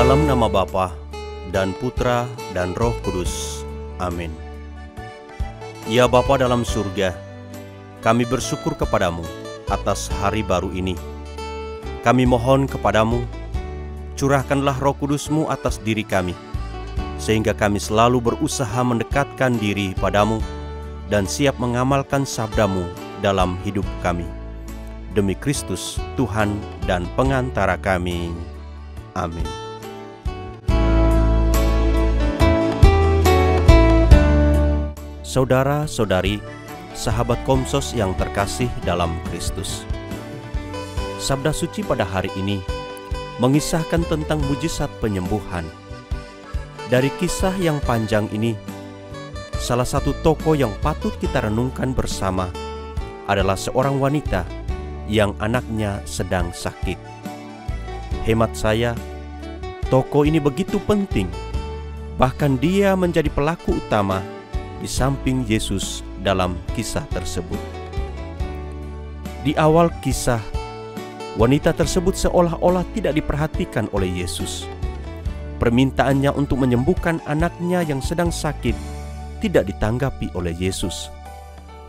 dalam nama Bapa dan Putra dan Roh Kudus. Amin. Ya Bapa dalam surga, kami bersyukur kepadamu atas hari baru ini. Kami mohon kepadamu, curahkanlah Roh Kudus-Mu atas diri kami, sehingga kami selalu berusaha mendekatkan diri padamu dan siap mengamalkan sabda-Mu dalam hidup kami. Demi Kristus, Tuhan dan pengantara kami. Amin. Saudara-saudari, sahabat Komsos yang terkasih dalam Kristus. Sabda suci pada hari ini mengisahkan tentang mujizat penyembuhan. Dari kisah yang panjang ini, salah satu tokoh yang patut kita renungkan bersama adalah seorang wanita yang anaknya sedang sakit. Hemat saya, tokoh ini begitu penting, bahkan dia menjadi pelaku utama di samping Yesus dalam kisah tersebut. Di awal kisah, wanita tersebut seolah-olah tidak diperhatikan oleh Yesus. Permintaannya untuk menyembuhkan anaknya yang sedang sakit tidak ditanggapi oleh Yesus.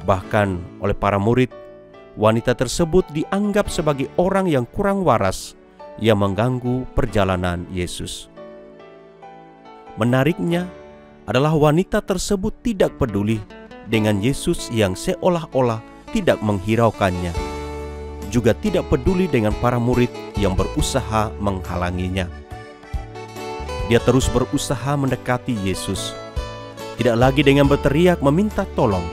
Bahkan oleh para murid, wanita tersebut dianggap sebagai orang yang kurang waras yang mengganggu perjalanan Yesus. Menariknya adalah wanita tersebut tidak peduli dengan Yesus yang seolah-olah tidak menghiraukannya, juga tidak peduli dengan para murid yang berusaha menghalanginya. Dia terus berusaha mendekati Yesus, tidak lagi dengan berteriak meminta tolong,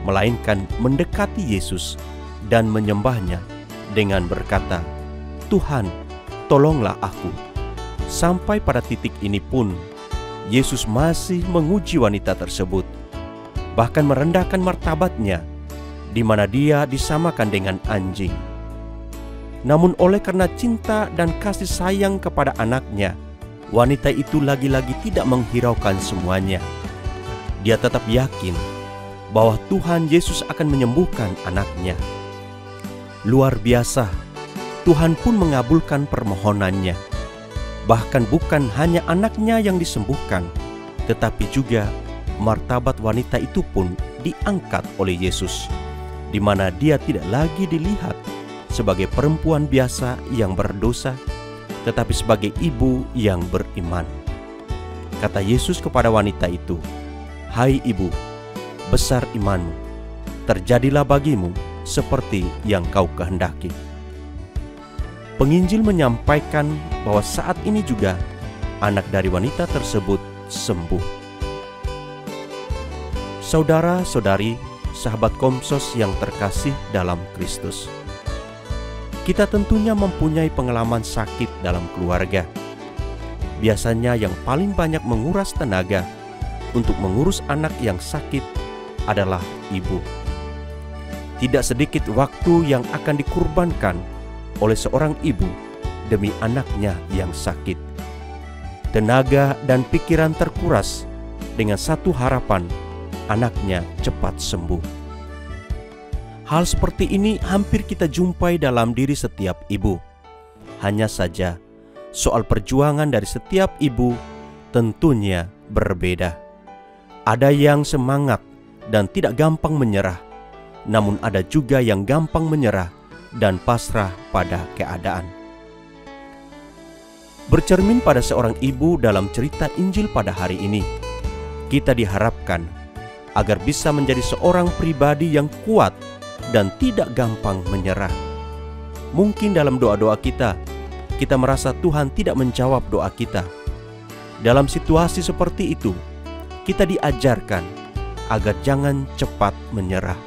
melainkan mendekati Yesus dan menyembahnya dengan berkata, "Tuhan, tolonglah aku." Sampai pada titik ini pun, Yesus masih menguji wanita tersebut, bahkan merendahkan martabatnya, di mana dia disamakan dengan anjing. Namun oleh karena cinta dan kasih sayang kepada anaknya, wanita itu lagi-lagi tidak menghiraukan semuanya. Dia tetap yakin bahwa Tuhan Yesus akan menyembuhkan anaknya. Luar biasa, Tuhan pun mengabulkan permohonannya. Bahkan bukan hanya anaknya yang disembuhkan, tetapi juga martabat wanita itu pun diangkat oleh Yesus, di mana dia tidak lagi dilihat sebagai perempuan biasa yang berdosa, tetapi sebagai ibu yang beriman. Kata Yesus kepada wanita itu, "Hai ibu, besar imanmu, terjadilah bagimu seperti yang kau kehendaki." Penginjil menyampaikan bahwa saat ini juga anak dari wanita tersebut sembuh. Saudara-saudari, sahabat Komsos yang terkasih dalam Kristus. Kita tentunya mempunyai pengalaman sakit dalam keluarga. Biasanya yang paling banyak menguras tenaga untuk mengurus anak yang sakit adalah ibu. Tidak sedikit waktu yang akan dikurbankan oleh seorang ibu demi anaknya yang sakit. Tenaga dan pikiran terkuras dengan satu harapan, anaknya cepat sembuh. Hal seperti ini hampir kita jumpai dalam diri setiap ibu. Hanya saja, soal perjuangan dari setiap ibu tentunya berbeda. Ada yang semangat dan tidak gampang menyerah, namun ada juga yang gampang menyerah dan pasrah pada keadaan. Bercermin pada seorang ibu dalam cerita Injil pada hari ini, kita diharapkan agar bisa menjadi seorang pribadi yang kuat dan tidak gampang menyerah. Mungkin dalam doa-doa kita merasa Tuhan tidak menjawab doa kita. Dalam situasi seperti itu, kita diajarkan agar jangan cepat menyerah,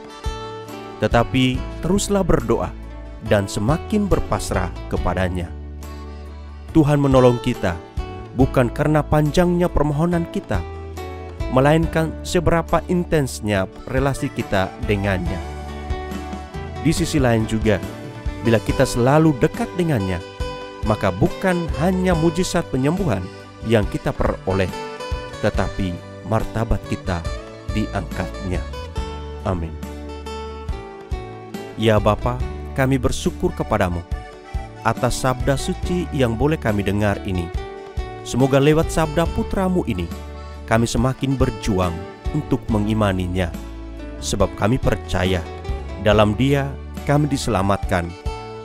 tetapi teruslah berdoa dan semakin berpasrah kepadanya. Tuhan menolong kita bukan karena panjangnya permohonan kita, melainkan seberapa intensnya relasi kita dengannya. Di sisi lain juga, bila kita selalu dekat dengannya, maka bukan hanya mujizat penyembuhan yang kita peroleh, tetapi martabat kita diangkatnya. Amin. Ya Bapa, kami bersyukur kepadamu atas sabda suci yang boleh kami dengar ini, Semoga lewat sabda putra-Mu ini, kami semakin berjuang untuk mengimaninya. Sebab kami percaya, dalam Dia kami diselamatkan,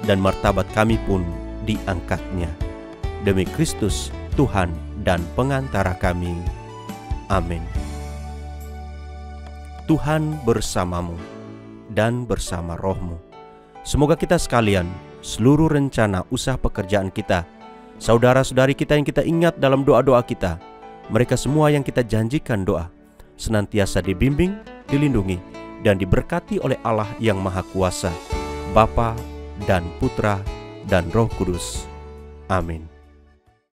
dan martabat kami pun diangkatnya. Demi Kristus, Tuhan dan pengantara kami. Amin. Tuhan bersamamu dan bersama rohmu. Semoga kita sekalian, seluruh rencana usaha pekerjaan kita, saudara-saudari kita yang kita ingat dalam doa-doa kita, mereka semua yang kita janjikan doa, senantiasa dibimbing, dilindungi, dan diberkati oleh Allah yang Maha Kuasa, Bapa dan Putra dan Roh Kudus. Amin.